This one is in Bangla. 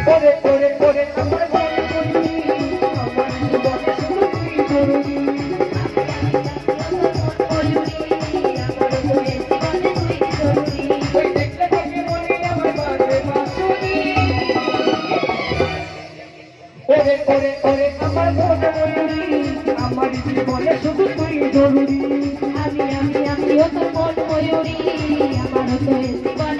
ওরে ওরে ওরে আমার বন্ধু আমার জীবনে শুধু তুই জরুরি ওই দেখলে তোকে মনে আমার বাজে বাঁশুরি ওরে ওরে ওরে আমার বন্ধু আমার জীবনে শুধু তুই জরুরি আমিও তো মন ময়ূরী আমারও তো জীবন